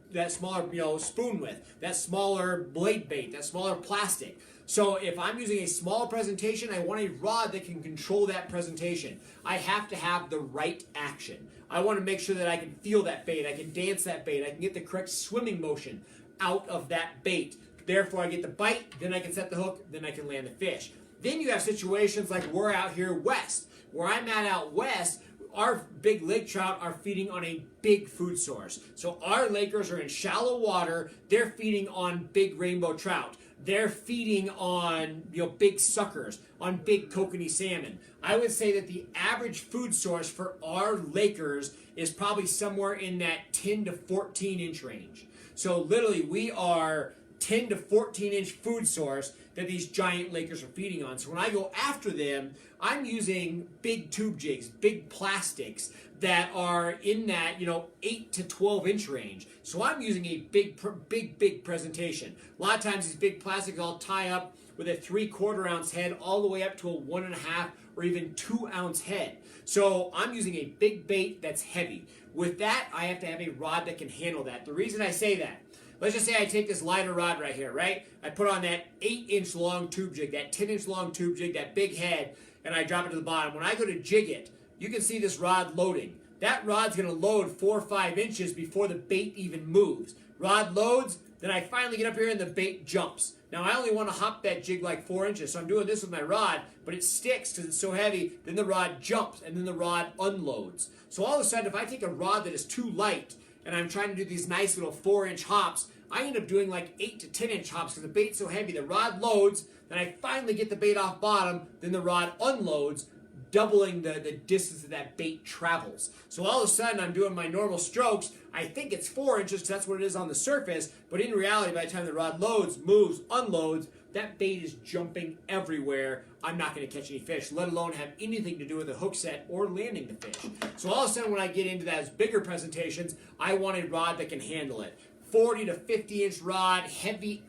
spoon with, that smaller blade bait, that smaller plastic. So if I'm using a small presentation, I want a rod that can control that presentation. I have to have the right action. I want to make sure that I can feel that bait, I can dance that bait, I can get the correct swimming motion out of that bait. Therefore, I get the bite, then I can set the hook, then I can land the fish. Then you have situations like we're out here west. Where I'm at out west, our big lake trout are feeding on a big food source. So our lakers are in shallow water. They're feeding on big rainbow trout. They're feeding on big suckers, on big kokanee salmon. I would say that the average food source for our lakers is probably somewhere in that 10 to 14 inch range. So literally we are 10 to 14 inch food source that these giant lakers are feeding on. So when I go after them, I'm using big tube jigs, big plastics that are in that 8 to 12 inch range. So I'm using a big presentation. A lot of times these big plastics I'll tie up with a 3/4 ounce head all the way up to a 1.5 or even 2 ounce head. So I'm using a big bait that's heavy. With that, I have to have a rod that can handle that. The reason I say that, let's just say I take this lighter rod right here, right? I put on that 8-inch long tube jig, that 10-inch long tube jig, that big head, and I drop it to the bottom. When I go to jig it, you can see this rod loading. That rod's going to load 4 or 5 inches before the bait even moves. Rod loads, Then I finally get up here and the bait jumps. Now I only want to hop that jig like 4 inches, so I'm doing this with my rod, but it sticks because it's so heavy. Then the rod jumps, and then the rod unloads. So all of a sudden, if I take a rod that is too light, and I'm trying to do these nice little 4-inch hops, I end up doing like 8 to 10-inch hops because the bait's so heavy. The rod loads, then I finally get the bait off bottom, then the rod unloads, doubling the distance that that bait travels. So all of a sudden, I'm doing my normal strokes. I think it's 4 inches because that's what it is on the surface, but in reality, by the time the rod loads, moves, unloads, that bait is jumping everywhere. I'm not going to catch any fish, let alone have anything to do with the hook set or landing the fish. So all of a sudden, when I get into those bigger presentations, I want a rod that can handle it. 40 to 50-inch rod, heavy,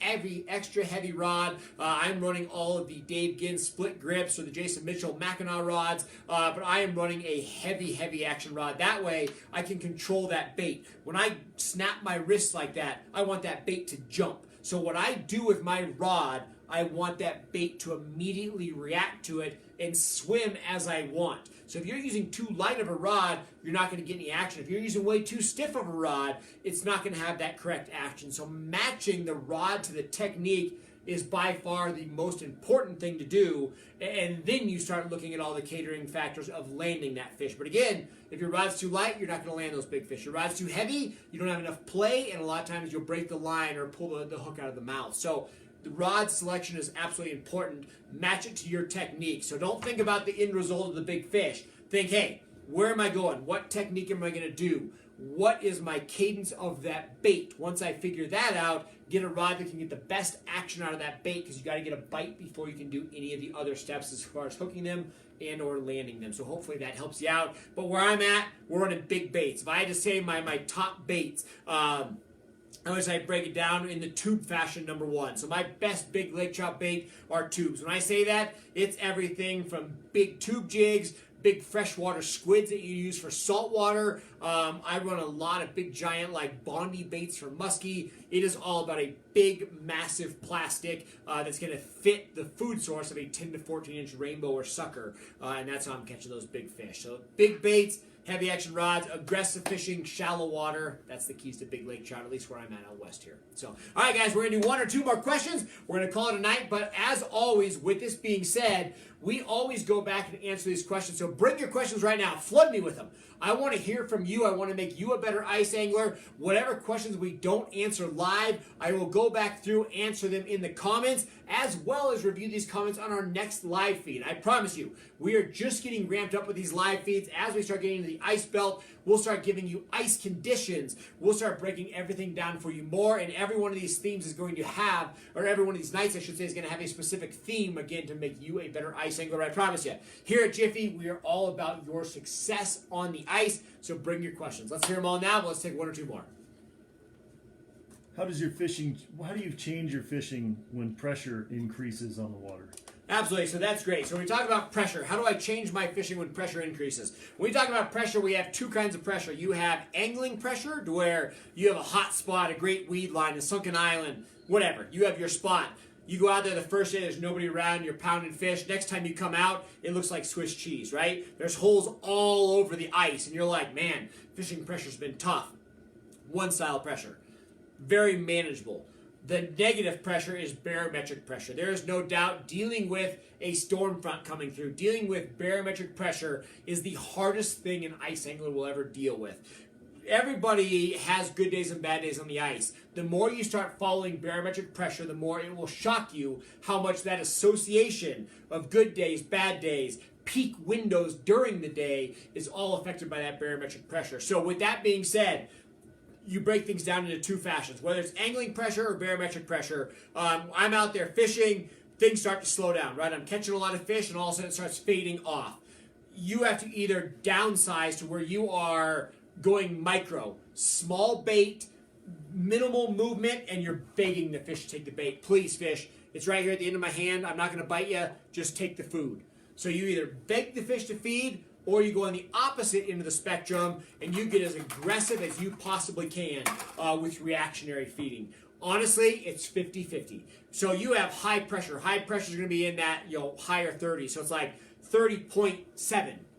extra heavy rod. I'm running all of the Dave Ginn split grips or the Jason Mitchell Mackinac rods, but I am running a heavy action rod. That way, I can control that bait. When I snap my wrist like that, I want that bait to jump. So what I do with my rod, I want that bait to immediately react to it and swim as I want. So if you're using too light of a rod, you're not going to get any action. If you're using way too stiff of a rod, it's not going to have that correct action. So matching the rod to the technique is by far the most important thing to do, and then you start looking at all the catering factors of landing that fish. But again, if your rod's too light, you're not going to land those big fish. Your rod's too heavy, you don't have enough play, and a lot of times you'll break the line or pull the hook out of the mouth. So the rod selection is absolutely important. Match it to your technique. So don't think about the end result of the big fish. Think, hey, where am I going? What technique am I going to do? What is my cadence of that bait? Once I figure that out, get a rod that can get the best action out of that bait, because you got to get a bite before you can do any of the other steps as far as hooking them and or landing them. So hopefully that helps you out. But where I'm at, we're running big baits. If I had to say my top baits, I always break it down in the tube fashion, number one. So my best big lake trout bait are tubes. When I say that, it's everything from big tube jigs, big freshwater squids that you use for saltwater. I run a lot of big giant like Bondi baits for muskie. It is all about a big, massive plastic that's going to fit the food source of a 10 to 14-inch rainbow or sucker. And that's how I'm catching those big fish. So big baits, heavy action rods, aggressive fishing, shallow water. That's the keys to big lake trout, at least where I'm at out west here. So, all right, guys, we're going to do 1 or 2 more questions. We're going to call it a night. But as always, with this being said, we always go back and answer these questions. So bring your questions right now. Flood me with them. I want to hear from you. I want to make you a better ice angler. Whatever questions we don't answer live, I will go back through, answer them in the comments, as well as review these comments on our next live feed. I promise you, we are just getting ramped up with these live feeds. As we start getting into the ice belt, we'll start giving you ice conditions. We'll start breaking everything down for you more, and every one of these themes is going to have, or every one of these nights, I should say, is going to have a specific theme, again, to make you a better ice angler. I promise you. Here at Jiffy, we are all about your success on the ice, so bring your questions. Let's hear them all now, but let's take 1 or 2 more. How do you change your fishing when pressure increases on the water? Absolutely, so that's great. So when we talk about pressure, how do I change my fishing when pressure increases? When we talk about pressure, we have 2 kinds of pressure. You have angling pressure, to where you have a hot spot, a great weed line, a sunken island, whatever. You have your spot. You go out there the first day, there's nobody around, you're pounding fish. Next time you come out, it looks like Swiss cheese, right? There's holes all over the ice, and you're like, man, fishing pressure's been tough. One style pressure. Very manageable. The negative pressure is barometric pressure. There is no doubt dealing with a storm front coming through, dealing with barometric pressure is the hardest thing an ice angler will ever deal with. Everybody has good days and bad days on the ice. The more you start following barometric pressure, the more it will shock you how much that association of good days, bad days, peak windows during the day is all affected by that barometric pressure. So with that being said, you break things down into 2 fashions, whether it's angling pressure or barometric pressure. I'm out there fishing, things start to slow down, right? I'm catching a lot of fish, and all of a sudden it starts fading off. You have to either downsize to where you are going micro, small bait, minimal movement, and you're begging the fish to take the bait. Please, fish, it's right here at the end of my hand. I'm not going to bite you. Just take the food. So you either beg the fish to feed, or you go on the opposite end of the spectrum and you get as aggressive as you possibly can with reactionary feeding. Honestly, it's 50-50. So you have high pressure. High pressure is going to be in that higher 30. So it's like 30.7,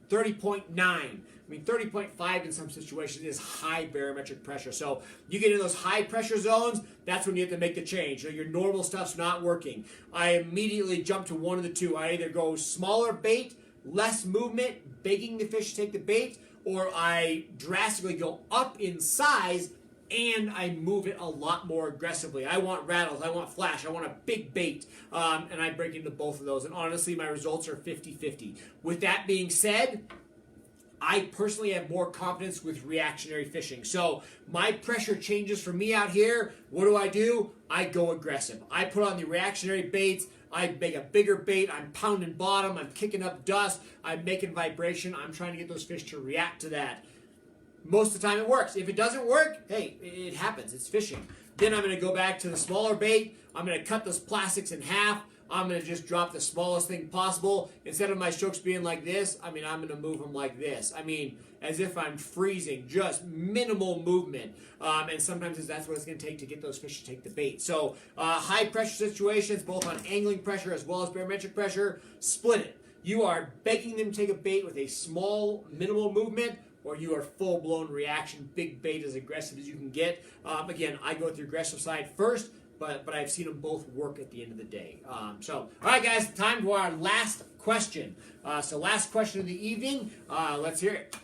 30.9. I mean, 30.5 in some situations is high barometric pressure. So you get in those high pressure zones, that's when you have to make the change. Your normal stuff's not working. I immediately jump to one of the two. I either go smaller bait, less movement, begging the fish to take the bait, or I drastically go up in size and I move it a lot more aggressively. I want rattles, I want flash, I want a big bait, and I break into both of those. And honestly, my results are 50-50. With that being said, I personally have more confidence with reactionary fishing. So my pressure changes for me out here. What do? I go aggressive. I put on the reactionary baits. I make a bigger bait. I'm pounding bottom. I'm kicking up dust. I'm making vibration. I'm trying to get those fish to react to that. Most of the time it works. If it doesn't work, hey, it happens. It's fishing. Then I'm going to go back to the smaller bait. I'm going to cut those plastics in half. I'm going to just drop the smallest thing possible. Instead of my strokes being like this, I'm going to move them like this. As if I'm freezing, just minimal movement. And sometimes that's what it's going to take to get those fish to take the bait. So high pressure situations, both on angling pressure as well as barometric pressure, split it. You are begging them to take a bait with a small, minimal movement, or you are full-blown reaction, big bait, as aggressive as you can get. Again, I go with the aggressive side first, but I've seen them both work at the end of the day. All right, guys, time for our last question. So last question of the evening. Let's hear it.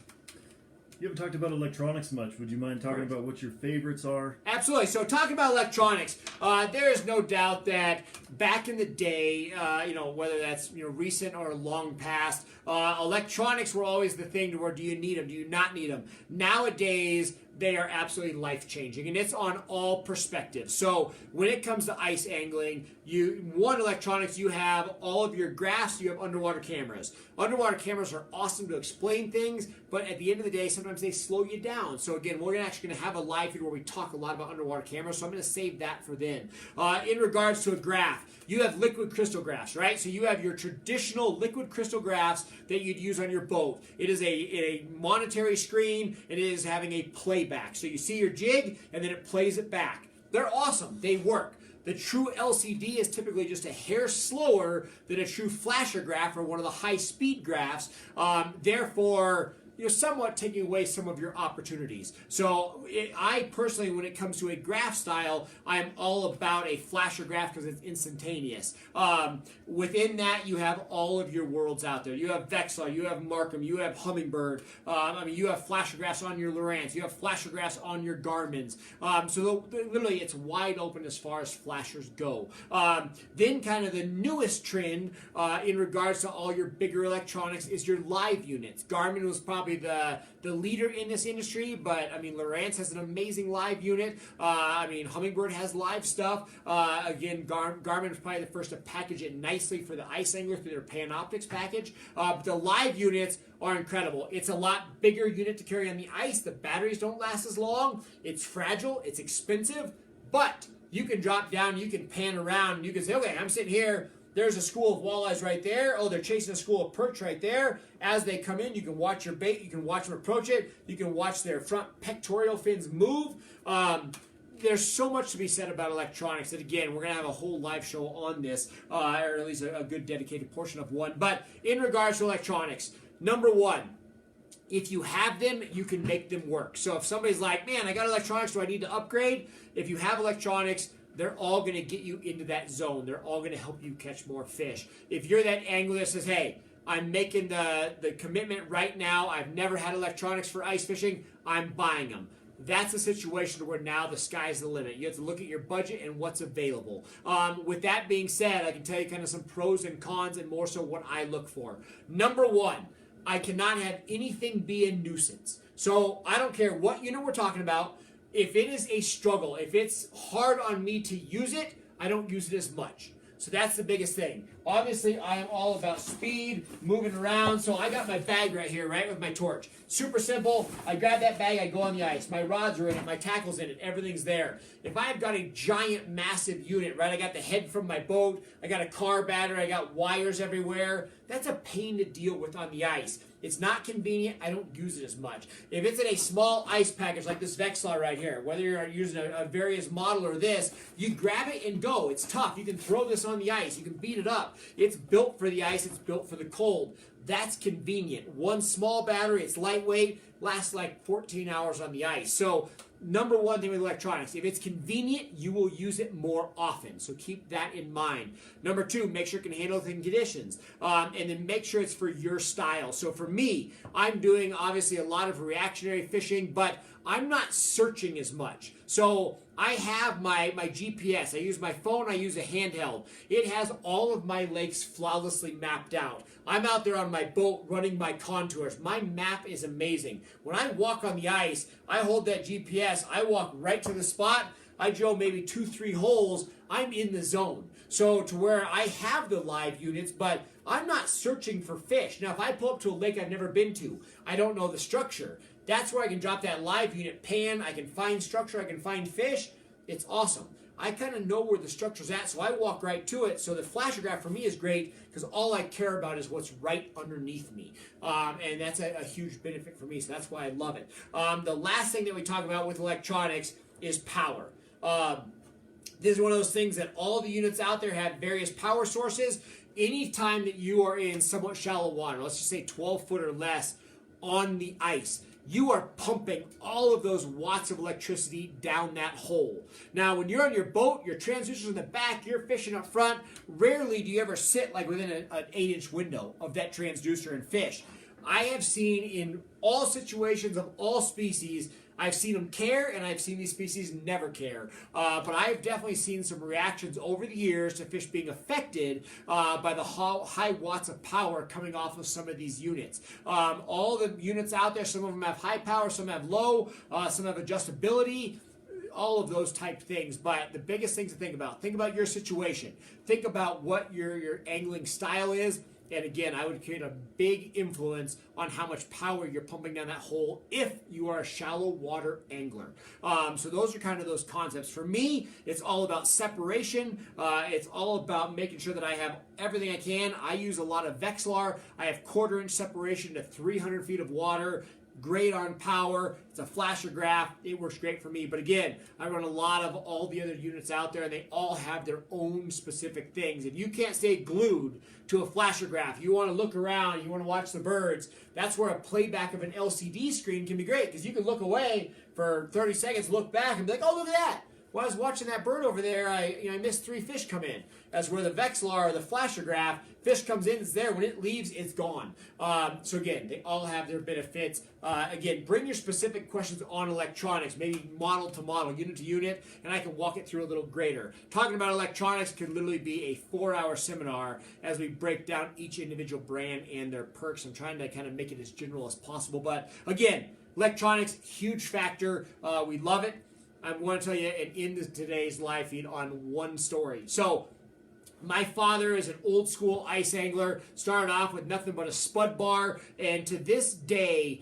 You haven't talked about electronics much. Would you mind talking about what your favorites are? Absolutely. So talking about electronics, there is no doubt that back in the day, whether that's recent or long past, electronics were always the thing to where do you need them, do you not need them? Nowadays, they are absolutely life-changing, and it's on all perspectives. So when it comes to ice angling, electronics, you have all of your graphs, you have underwater cameras. Underwater cameras are awesome to explain things, but at the end of the day, sometimes they slow you down. So again, we're actually going to have a live feed where we talk a lot about underwater cameras, so I'm going to save that for then. In regards to a graph, you have liquid crystal graphs, right? So you have your traditional liquid crystal graphs that you'd use on your boat. It is a monetary screen, and it is having a playback. So you see your jig, and then it plays it back. They're awesome. They work. The true LCD is typically just a hair slower than a true flasher graph or one of the high-speed graphs. Therefore, you're somewhat taking away some of your opportunities. So I personally, when it comes to a graph style, I'm all about a flasher graph because it's instantaneous. Within that, you have all of your worlds out there. You have Vexlar, you have Markham, you have Humminbird. You have flasher graphs on your Lowrance, you have flasher graphs on your Garmins. So literally, it's wide open as far as flashers go. Then kind of the newest trend in regards to all your bigger electronics is your live units. Garmin was probably the leader in this industry, but Lowrance has an amazing live unit. Humminbird has live stuff. Again, Garmin was probably the first to package it nicely for the ice angler through their Panoptics package. But the live units are incredible. It's a lot bigger unit to carry on the ice. The batteries don't last as long. It's fragile. It's expensive, but you can drop down, you can pan around, and you can say, okay, I'm sitting here. There's a school of walleyes right there. Oh, they're chasing a school of perch right there. As they come in, you can watch your bait. You can watch them approach it. You can watch their front pectoral fins move. There's so much to be said about electronics that, again, we're going to have a whole live show on this, or at least a good dedicated portion of one. But in regards to electronics, number one, if you have them, you can make them work. So if somebody's like, man, I got electronics, do I need to upgrade? If you have electronics, they're all going to get you into that zone. They're all going to help you catch more fish. If you're that angler that says, hey, I'm making the commitment right now, I've never had electronics for ice fishing, I'm buying them. That's a situation where now the sky's the limit. You have to look at your budget and what's available. With that being said, I can tell you kind of some pros and cons and more so what I look for. Number one, I cannot have anything be a nuisance. So I don't care what unit we're talking about. If it is a struggle, if it's hard on me to use it, I don't use it as much. So that's the biggest thing. Obviously, I am all about speed, moving around. So I got my bag right here, right, with my torch. Super simple. I grab that bag, I go on the ice. My rods are in it, my tackle's in it, everything's there. If I've got a giant, massive unit, right, I got the head from my boat, I got a car battery, I got wires everywhere, that's a pain to deal with on the ice. It's not convenient. I don't use it as much. If it's in a small ice package like this Vexlar right here, whether you're using a various model or this, you grab it and go. It's tough. You can throw this on the ice. You can beat it up. It's built for the ice. It's built for the cold. That's convenient. One small battery. It's lightweight. Lasts like 14 hours on the ice. So number one thing with electronics, if it's convenient, you will use it more often. So keep that in mind. Number two, make sure it can handle thin conditions. And then make sure it's for your style. So for me, I'm doing obviously a lot of reactionary fishing, but I'm not searching as much. So I have my GPS. I use my phone. I use a handheld. It has all of my lakes flawlessly mapped out. I'm out there on my boat running my contours. My map is amazing. When I walk on the ice, I hold that GPS. I walk right to the spot. I drill maybe 2-3 holes. I'm in the zone. So to where I have the live units, but I'm not searching for fish. Now, if I pull up to a lake I've never been to, I don't know the structure. That's where I can drop that live unit pan. I can find structure. I can find fish. It's awesome. I kind of know where the structure's at, so I walk right to it. So the flashergraph for me is great because all I care about is what's right underneath me. And that's a huge benefit for me, so that's why I love it. The last thing that we talk about with electronics is power. This is one of those things that all the units out there have various power sources. Anytime that you are in somewhat shallow water, let's just say 12 foot or less on the ice, you are pumping all of those watts of electricity down that hole. Now, when you're on your boat, your transducer's in the back, you're fishing up front, rarely do you ever sit like within an 8-inch window of that transducer and fish. I have seen in all situations of all species, I've seen them care, and I've seen these species never care. But I've definitely seen some reactions over the years to fish being affected by the high watts of power coming off of some of these units. All the units out there, some of them have high power, some have low, some have adjustability, all of those type things. But the biggest things to think about your situation. Think about what your angling style is. And again, I would create a big influence on how much power you're pumping down that hole if you are a shallow water angler. So those are kind of those concepts. For me, it's all about separation. It's all about making sure that I have everything I can. I use a lot of Vexlar. I have 1/4 inch separation to 300 feet of water. Great on power. It's a flashergraph. It works great for me. But again, I run a lot of all the other units out there, and they all have their own specific things. If you can't stay glued to a flashergraph, you want to look around, you want to watch the birds, that's where a playback of an LCD screen can be great, because you can look away for 30 seconds, look back, and be like, oh, look at that. While I was watching that bird over there, I missed 3 fish come in. That's where the Vexlar or the flashergraph, fish comes in, it's there. When it leaves, it's gone. So again, they all have their benefits. Again, bring your specific questions on electronics, maybe model to model, unit to unit, and I can walk it through a little greater. Talking about electronics could literally be a 4-hour seminar as we break down each individual brand and their perks. I'm trying to kind of make it as general as possible. But again, electronics, huge factor. We love it. I want to tell you and end today's live feed on one story. So, my father is an old school ice angler, started off with nothing but a spud bar, and to this day,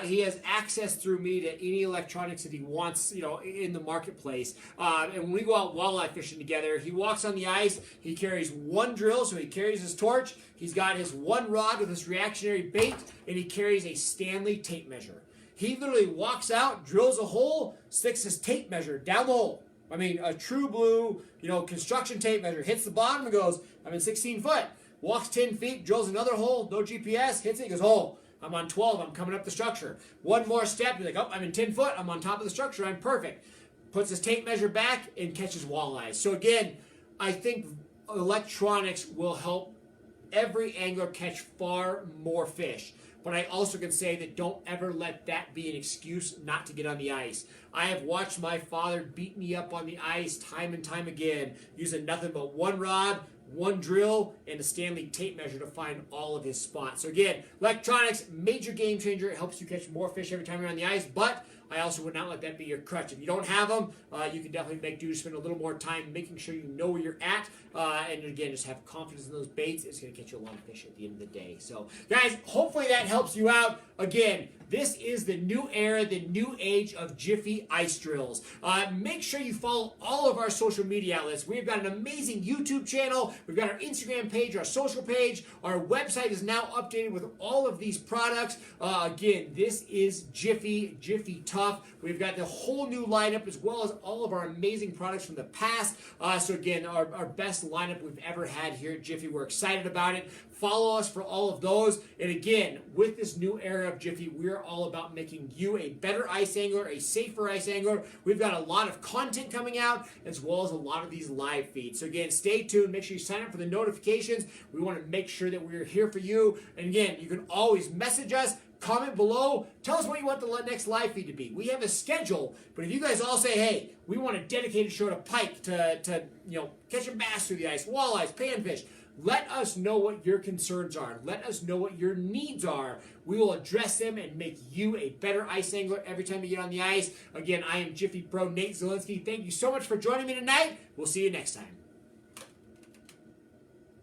he has access through me to any electronics that he wants, in the marketplace. And when we go out walleye fishing together, he walks on the ice, he carries one drill, so he carries his torch, he's got his one rod with his reactionary bait, and he carries a Stanley tape measure. He literally walks out, drills a hole, sticks his tape measure down the hole. I mean, a true blue, construction tape measure. Hits the bottom and goes, I'm in 16 foot. Walks 10 feet, drills another hole, no GPS, hits it, goes, oh, I'm on 12, I'm coming up the structure. One more step, you're like, oh, I'm in 10 foot, I'm on top of the structure, I'm perfect. Puts his tape measure back and catches walleyes. So again, I think electronics will help every angler catch far more fish. But I also can say that don't ever let that be an excuse not to get on the ice. I have watched my father beat me up on the ice time and time again, using nothing but one rod, one drill, and a Stanley tape measure to find all of his spots. So again, electronics, major game changer. It helps you catch more fish every time you're on the ice, but I also would not let that be your crutch. If you don't have them, you can definitely make do spend a little more time making sure you know where you're at. And again, just have confidence in those baits. It's going to catch you a lot of fish at the end of the day. So, guys, hopefully that helps you out. Again, this is the new era, the new age of Jiffy Jiffy ice drills. Make sure you follow all of our social media outlets. We've got an amazing YouTube channel. We've got our Instagram page, our social page. Our website is now updated with all of these products. Again, this is Jiffy Tough. We've got the whole new lineup as well as all of our amazing products from the past. So again, our best lineup we've ever had here at Jiffy. We're excited about it. Follow us for all of those. And again, with this new era of Jiffy, we're all about making you a better ice angler, a safer ice angler. We've got a lot of content coming out as well as a lot of these live feeds. So again, stay tuned. Make sure you sign up for the notifications. We want to make sure that we're here for you. And again, you can always message us. Comment below. Tell us what you want the next live feed to be. We have a schedule, but if you guys all say, hey, we want a dedicated show to pike, to catching bass through the ice, walleyes, panfish, let us know what your concerns are. Let us know what your needs are. We will address them and make you a better ice angler every time you get on the ice. Again, I am Jiffy Pro Nate Zielinski. Thank you so much for joining me tonight. We'll see you next time.